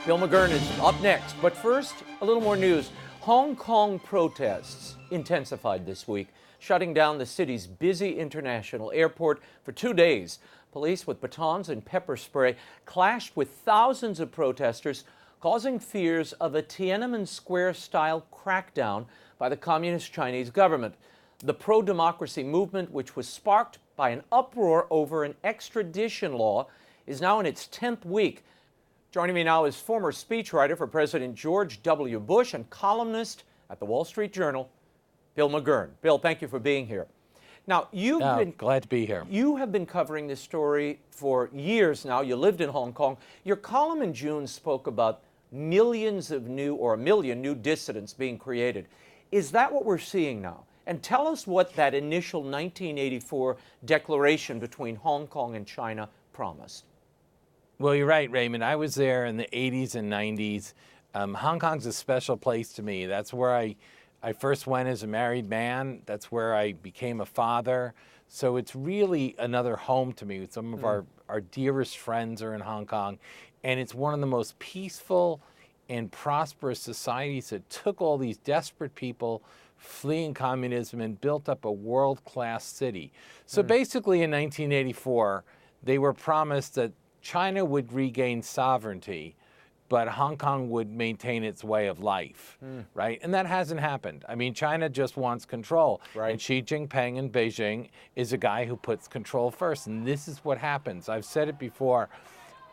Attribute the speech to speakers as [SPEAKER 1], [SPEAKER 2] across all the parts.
[SPEAKER 1] Bill McGurn is up next. But first, a little more news. Hong Kong protests intensified this week, shutting down the city's busy international airport for 2 days. Police with batons and pepper spray clashed with thousands of protesters, causing fears of a Tiananmen Square-style crackdown by the Communist Chinese government. The pro-democracy movement, which was sparked by an uproar over an extradition law, is now in its 10th week. Joining me now is former speechwriter for President George W. Bush and columnist at the Wall Street Journal, Bill McGurn. Bill, thank you for being here. Now,
[SPEAKER 2] glad to be here.
[SPEAKER 1] You have been covering this story for years now. You lived in Hong Kong. Your column in June spoke about a million new dissidents being created. Is that what we're seeing now? And tell us what that initial 1984 declaration between Hong Kong and China promised.
[SPEAKER 2] Well, you're right, Raymond. I was there in the 80s and 90s. Hong Kong's a special place to me. That's where I first went as a married man. That's where I became a father. So it's really another home to me. Some of our dearest friends are in Hong Kong. And it's one of the most peaceful and prosperous societies that took all these desperate people fleeing communism and built up a world-class city. So basically in 1984, they were promised that China would regain sovereignty, but Hong Kong would maintain its way of life, right? And that hasn't happened. I mean, China just wants control.
[SPEAKER 1] Right.
[SPEAKER 2] And Xi Jinping in Beijing is a guy who puts control first. And this is what happens. I've said it before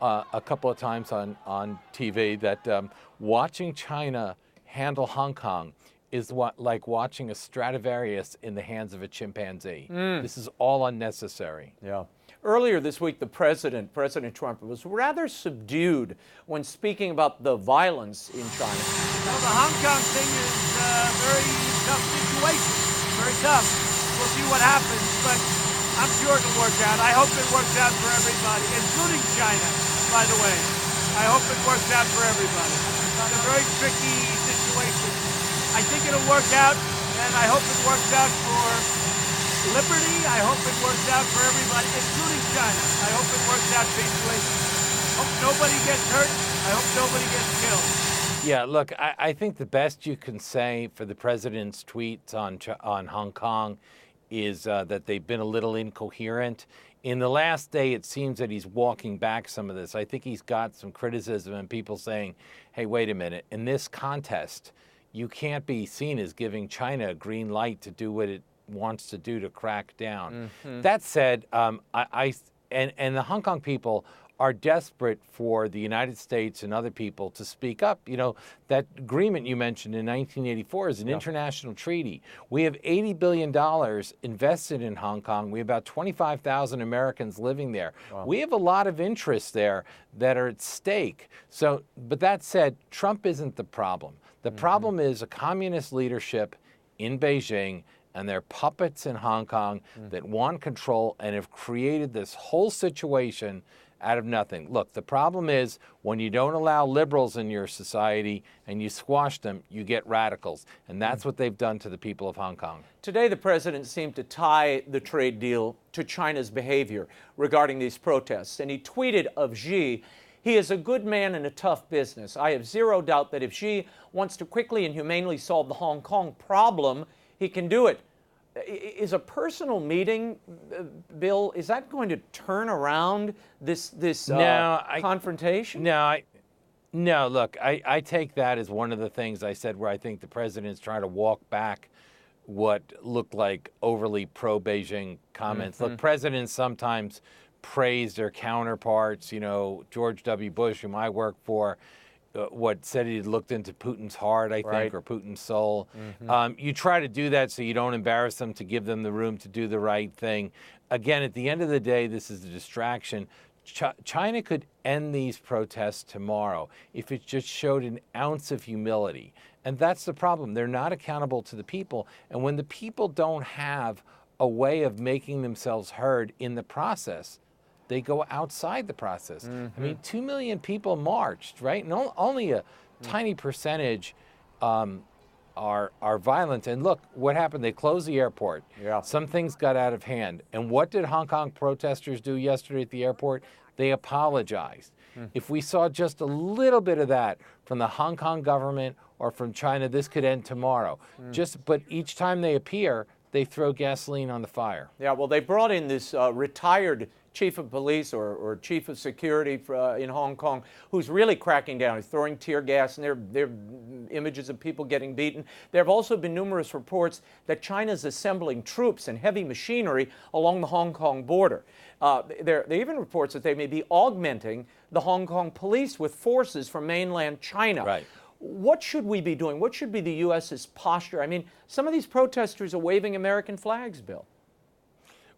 [SPEAKER 2] a couple of times on TV that watching China handle Hong Kong is like watching a Stradivarius in the hands of a chimpanzee. This is all unnecessary.
[SPEAKER 1] Yeah. Earlier this week, President Trump, was rather subdued when speaking about the violence in China.
[SPEAKER 3] Well, the Hong Kong thing is a very tough situation. Very tough. We'll see what happens, but I'm sure it'll work out. I hope it works out for everybody, including China, by the way. I hope it works out for everybody. It's a very tricky situation. I think it'll work out, and I hope it works out for liberty. I hope it works out for everybody, including China. I hope it works out peacefully. Hope nobody gets hurt. I hope nobody gets killed.
[SPEAKER 2] Yeah, look, I think the best you can say for the president's tweets on Hong Kong is that they've been a little incoherent. In the last day, it seems that he's walking back some of this. I think he's got some criticism and people saying, hey, wait a minute, in this contest, you can't be seen as giving China a green light to do what it wants to do to crack down. That said, and the Hong Kong people are desperate for the United States and other people to speak up. You know, that agreement you mentioned in 1984 is an international treaty. We have $80 billion invested in Hong Kong. We have about 25,000 Americans living there. Wow. We have a lot of interests there that are at stake. So, but that said, Trump isn't the problem. The problem is a communist leadership in Beijing and they're puppets in Hong Kong that want control and have created this whole situation out of nothing. Look, the problem is when you don't allow liberals in your society and you squash them, you get radicals. And that's what they've done to the people of Hong Kong.
[SPEAKER 1] Today, the president seemed to tie the trade deal to China's behavior regarding these protests. And he tweeted of Xi, "He is a good man in a tough business. I have zero doubt that if Xi wants to quickly and humanely solve the Hong Kong problem, he can do it." Is a personal meeting, Bill, is that going to turn around this confrontation?
[SPEAKER 2] No, look, I take that as one of the things I said where I think the president's trying to walk back what looked like overly pro-Beijing comments. Look, presidents sometimes praise their counterparts. You know, George W. Bush, whom I work for, said he looked into Putin's heart, I think, or Putin's soul. You try to do that so you don't embarrass them, to give them the room to do the right thing. Again, at the end of the day, this is a distraction. China could end these protests tomorrow if it just showed an ounce of humility. And that's the problem. They're not accountable to the people. And when the people don't have a way of making themselves heard in the process, they go outside the process. I mean, 2 million people marched, right? And only a tiny percentage are violent. And look, what happened? They closed the airport. Some things got out of hand. And what did Hong Kong protesters do yesterday at the airport? They apologized. If we saw just a little bit of that from the Hong Kong government or from China, this could end tomorrow. But each time they appear, they throw gasoline on the fire.
[SPEAKER 1] Yeah, well, they brought in this retired chief of police or chief of security in Hong Kong who's really cracking down. He's throwing tear gas, and there are images of people getting beaten. There have also been numerous reports that China's assembling troops and heavy machinery along the Hong Kong border. There are even reports that they may be augmenting the Hong Kong police with forces from mainland China.
[SPEAKER 2] Right.
[SPEAKER 1] What should we be doing? What should be the U.S.'s posture? I mean, some of these protesters are waving American flags, Bill.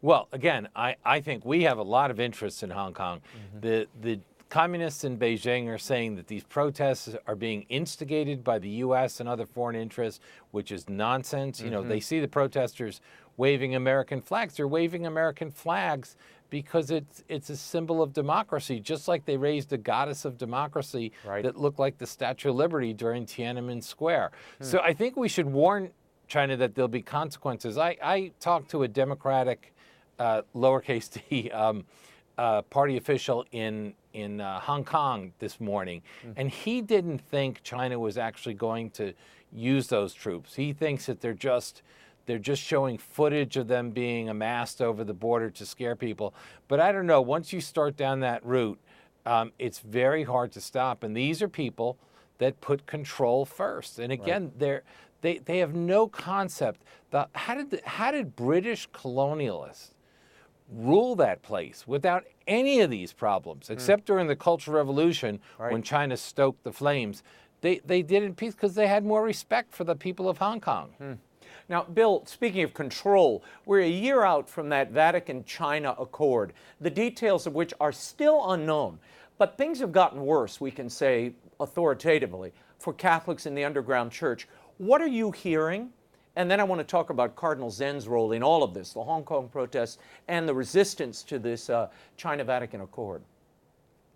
[SPEAKER 2] Well, again, I think we have a lot of interest in Hong Kong. The communists in Beijing are saying that these protests are being instigated by the U.S. and other foreign interests, which is nonsense. You know, they see the protesters waving American flags. They're waving American flags because it's a symbol of democracy, just like they raised a goddess of democracy that looked like the Statue of Liberty during Tiananmen Square. So I think we should warn China that there'll be consequences. I talked to a Democratic lowercase d party official in Hong Kong this morning, and he didn't think China was actually going to use those troops. He thinks that they're just showing footage of them being amassed over the border to scare people. But I don't know, once you start down that route, it's very hard to stop. And these are people that put control first. And again, they have no concept. How did British colonialists rule that place without any of these problems, except during the Cultural Revolution when China stoked the flames? They did it in peace because they had more respect for the people of Hong Kong.
[SPEAKER 1] Now, Bill, speaking of control, we're a year out from that Vatican-China accord, the details of which are still unknown. But things have gotten worse, we can say authoritatively, for Catholics in the underground church. What are you hearing? And then I want to talk about Cardinal Zen's role in all of this, the Hong Kong protests and the resistance to this China-Vatican accord.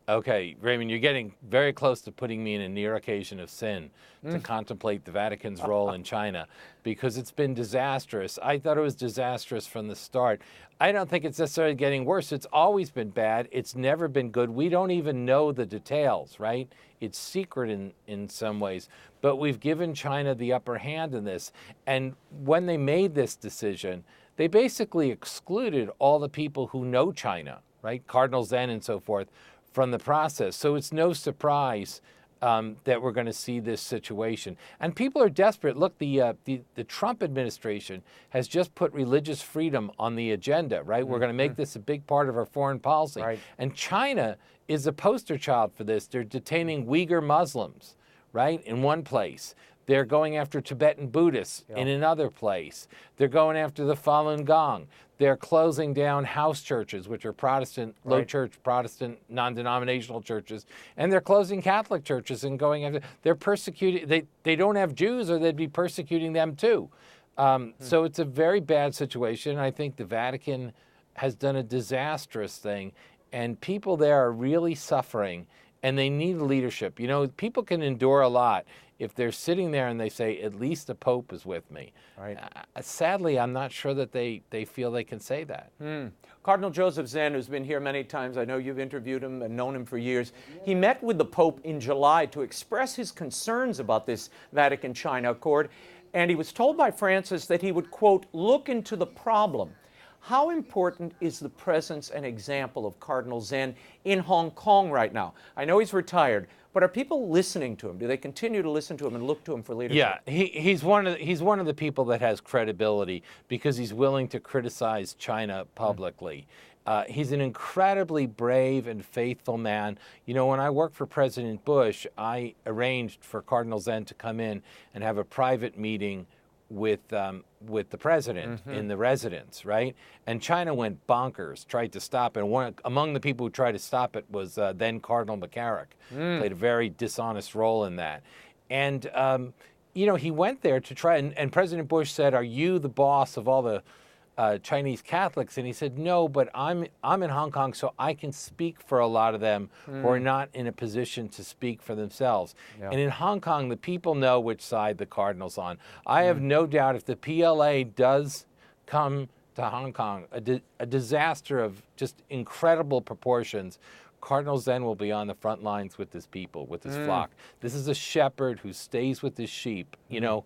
[SPEAKER 2] Okay, Raymond, you're getting very close to putting me in a near occasion of sin to contemplate the Vatican's role in China, because it's been disastrous. I thought it was disastrous from the start. I don't think it's necessarily getting worse. It's always been bad. It's never been good. We don't even know the details, right? It's secret in some ways. But we've given China the upper hand in this. And when they made this decision, they basically excluded all the people who know China, right? Cardinal Zen and so forth, from the process. So it's no surprise that we're going to see this situation. And people are desperate. Look, the Trump administration has just put religious freedom on the agenda, right? We're going to make this a big part of our foreign policy. And China is a poster child for this. They're detaining Uyghur Muslims, right, in one place. They're going after Tibetan Buddhists in another place. They're going after the Falun Gong. They're closing down house churches, which are Protestant, low church, Protestant, non-denominational churches. And they're closing Catholic churches and going after, they're persecuting, they don't have Jews or they'd be persecuting them too. So it's a very bad situation. I think the Vatican has done a disastrous thing, and people there are really suffering, and they need leadership. You know, people can endure a lot if they're sitting there and they say, at least the Pope is with me. Sadly, I'm not sure that they feel they can say that.
[SPEAKER 1] Cardinal Joseph Zen, who's been here many times, I know you've interviewed him and known him for years, he met with the Pope in July to express his concerns about this Vatican-China accord, and he was told by Francis that he would, quote, look into the problem. How important is the presence and example of Cardinal Zen in Hong Kong right now? I know he's retired, but are people listening to him? Do they continue to listen to him and look to him for leadership?
[SPEAKER 2] Yeah, he's one of the people that has credibility because he's willing to criticize China publicly. He's an incredibly brave and faithful man. You know, when I worked for President Bush, I arranged for Cardinal Zen to come in and have a private meeting with the president in the residence, right? And China went bonkers, tried to stop it. And among the people who tried to stop it was then Cardinal McGurn, played a very dishonest role in that. And, you know, he went there to try, and President Bush said, are you the boss of all the Chinese Catholics? And he said, no, but I'm in Hong Kong, so I can speak for a lot of them who are not in a position to speak for themselves. And in Hong Kong, the people know which side the Cardinal's on. I have no doubt if the PLA does come to Hong Kong, a disaster of just incredible proportions, Cardinal Zen will be on the front lines with his people, with his flock. This is a shepherd who stays with his sheep. You know,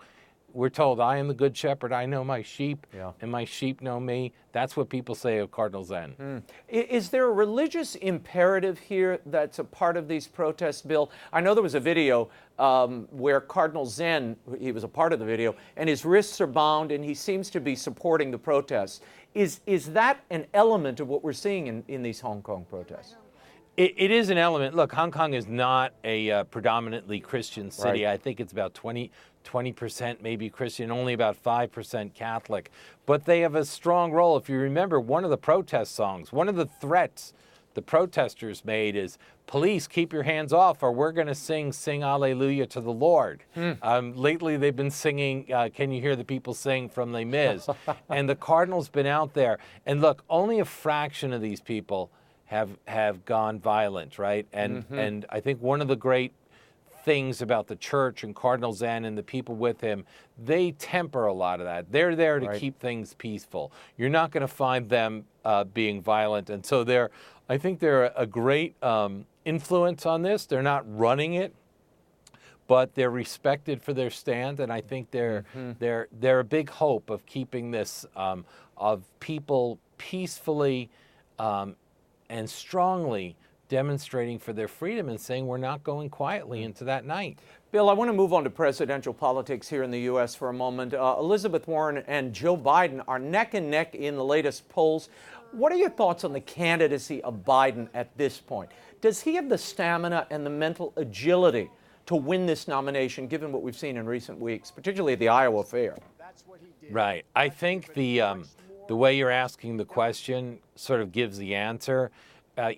[SPEAKER 2] we're told, I am the good shepherd, I know my sheep, and my sheep know me. That's what people say of Cardinal Zen.
[SPEAKER 1] Is there a religious imperative here that's a part of these protests, Bill? I know there was a video where Cardinal Zen, he was a part of the video, and his wrists are bound and he seems to be supporting the protests. Is that an element of what we're seeing in these Hong Kong protests?
[SPEAKER 2] It is an element. Look, Hong Kong is not a predominantly Christian city.
[SPEAKER 1] Right.
[SPEAKER 2] I think it's about 20% maybe Christian, only about 5% Catholic. But they have a strong role. If you remember, one of the protest songs, one of the threats the protesters made is, police, keep your hands off or we're going to sing Alleluia to the Lord. Lately they've been singing, Can You Hear the People Sing from Les Mis? And the Cardinal's been out there. And look, only a fraction of these people have gone violent, right? And I think one of the great things about the church and Cardinal Zen and the people with him, they temper a lot of that. They're there to keep things peaceful. You're not going to find them being violent. And so I think they're a great influence on this. They're not running it, but they're respected for their stand. And I think they're a big hope of keeping this, of people peacefully and strongly demonstrating for their freedom and saying we're not going quietly into that night.
[SPEAKER 1] Bill, I want to move on to presidential politics here in the U.S. for a moment. Elizabeth Warren and Joe Biden are neck and neck in the latest polls. What are your thoughts on the candidacy of Biden at this point? Does he have the stamina and the mental agility to win this nomination, given what we've seen in recent weeks, particularly at the Iowa fair?
[SPEAKER 2] Right. I think the way you're asking the question sort of gives the answer.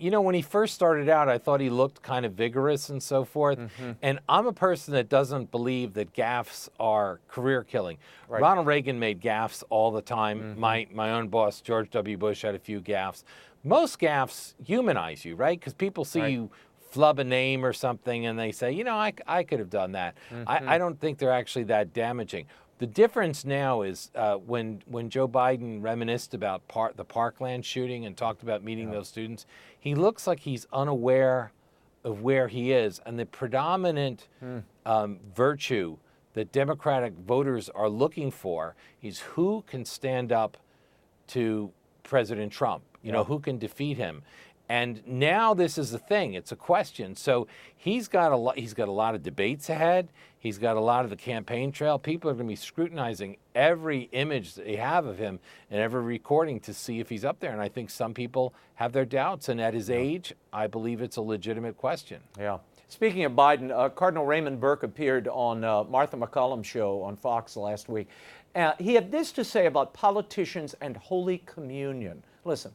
[SPEAKER 2] You know, when he first started out, I thought he looked kind of vigorous and so forth. And I'm a person that doesn't believe that gaffes are career killing. Ronald Reagan made gaffes all the time. My own boss, George W. Bush, had a few gaffes. Most gaffes humanize you, right? Because people see you flub a name or something and they say, you know, I could have done that. I don't think they're actually that damaging. The difference now is when Joe Biden reminisced about the Parkland shooting and talked about meeting those students, he looks like he's unaware of where he is. And the predominant virtue that Democratic voters are looking for is who can stand up to President Trump, you know, who can defeat him. And now this is the thing, it's a question. So he's got a lot of debates ahead. He's got a lot of the campaign trail. People are going to be scrutinizing every image that they have of him and every recording to see if he's up there. And I think some people have their doubts. And at his age, I believe it's a legitimate question.
[SPEAKER 1] Yeah. Speaking of Biden, Cardinal Raymond Burke appeared on Martha McCallum's show on Fox last week. He had this to say about politicians and Holy Communion. Listen.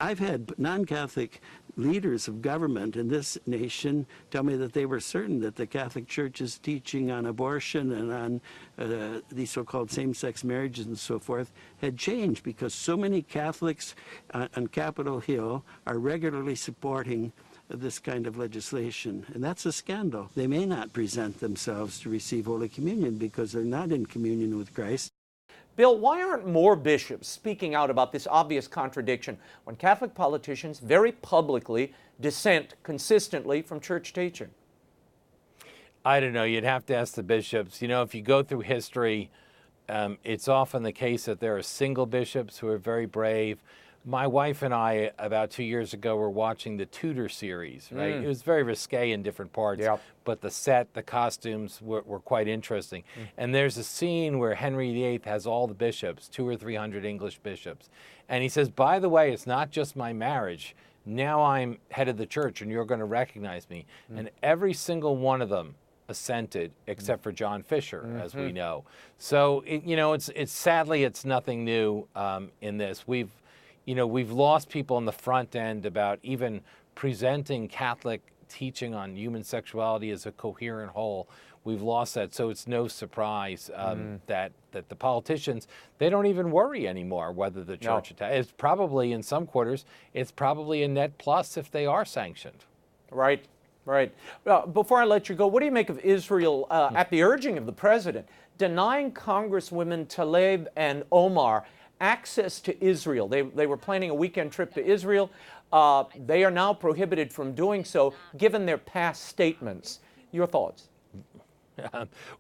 [SPEAKER 4] I've had non-Catholic leaders of government in this nation tell me that they were certain that the Catholic Church's teaching on abortion and on these so-called same-sex marriages and so forth had changed because so many Catholics on Capitol Hill are regularly supporting this kind of legislation. And that's a scandal. They may not present themselves to receive Holy Communion because they're not in communion with Christ.
[SPEAKER 1] Bill, why aren't more bishops speaking out about this obvious contradiction when Catholic politicians very publicly dissent consistently from church teaching?
[SPEAKER 2] I don't know. You'd have to ask the bishops. You know, if you go through history, it's often the case that there are single bishops who are very brave. My wife and I, about 2 years ago, were watching the Tudor series, right? It was very risque in different parts, but the set, the costumes were quite interesting. And there's a scene where Henry VIII has all the bishops, 200 or 300 English bishops. And he says, by the way, it's not just my marriage. Now I'm head of the church and you're going to recognize me. And every single one of them assented, except for John Fisher, as we know. So, you know, it's sadly, it's nothing new in this. We've lost people on the front end about even presenting Catholic teaching on human sexuality as a coherent whole. We've lost that, so it's no surprise that the politicians, they don't even worry anymore whether the church it's probably, in some quarters, it's probably a net plus if they are sanctioned.
[SPEAKER 1] Right. Before I let you go, what do you make of Israel, at the urging of the president, denying Congresswomen Tlaib and Omar access to Israel. They were planning a weekend trip to Israel. They are now prohibited from doing so, given their past statements. Your thoughts?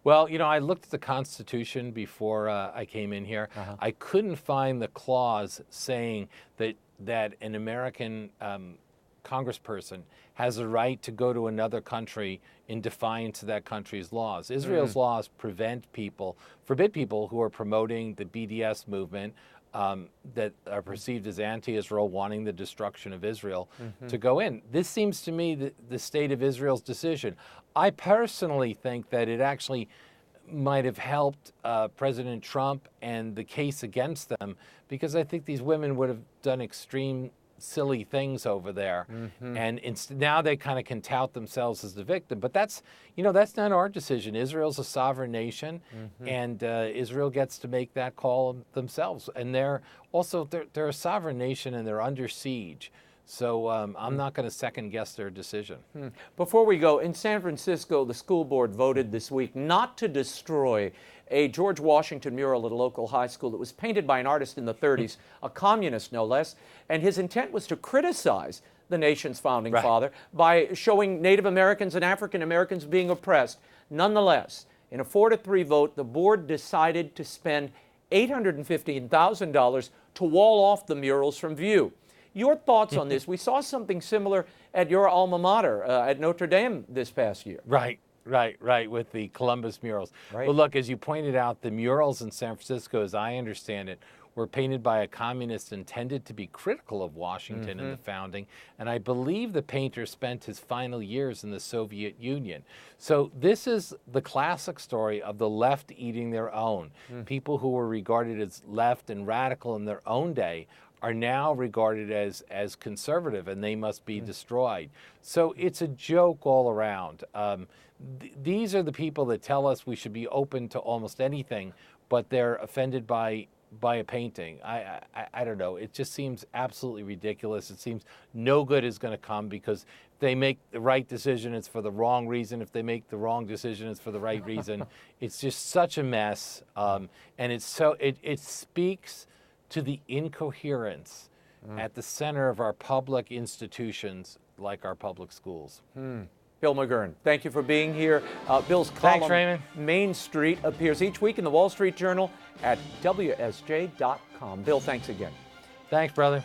[SPEAKER 2] Well, you know, I looked at the Constitution before I came in here. I couldn't find the clause saying that an American congressperson has a right to go to another country in defiance of that country's laws. Israel's laws forbid people who are promoting the BDS movement that are perceived as anti-Israel, wanting the destruction of Israel, to go in. This seems to me the state of Israel's decision. I personally think that it actually might have helped President Trump and the case against them, because I think these women would have done extreme silly things over there, and now they kind of can tout themselves as the victim. But that's not our decision. Israel's a sovereign nation, and Israel gets to make that call themselves. And they're a sovereign nation, and they're under siege. So I'm not going to second guess their decision.
[SPEAKER 1] Before we go, in San Francisco, the school board voted this week not to destroy a George Washington mural at a local high school that was painted by an artist in the 30s, a communist no less, and his intent was to criticize the nation's founding father by showing Native Americans and African Americans being oppressed. Nonetheless, in a 4-3 vote, the board decided to spend $815,000 to wall off the murals from view. Your thoughts on this? We saw something similar at your alma mater, at Notre Dame this past year.
[SPEAKER 2] Right, with the Columbus murals.
[SPEAKER 1] Right.
[SPEAKER 2] Well, look, as you pointed out, the murals in San Francisco, as I understand it, were painted by a communist intended to be critical of Washington and the founding, and I believe the painter spent his final years in the Soviet Union. So this is the classic story of the left eating their own. People who were regarded as left and radical in their own day are now regarded as conservative, and they must be destroyed. So it's a joke all around. These are the people that tell us we should be open to almost anything, but they're offended by a painting. I don't know. It just seems absolutely ridiculous. It seems no good is going to come, because if they make the right decision, it's for the wrong reason. If they make the wrong decision, it's for the right reason. It's just such a mess, and it speaks to the incoherence at the center of our public institutions, like our public schools.
[SPEAKER 1] Bill McGurn, thank you for being here. Bill's column,
[SPEAKER 2] Thanks, Raymond.
[SPEAKER 1] Main Street, appears each week in the Wall Street Journal at WSJ.com. Bill, thanks again.
[SPEAKER 2] Thanks, brother.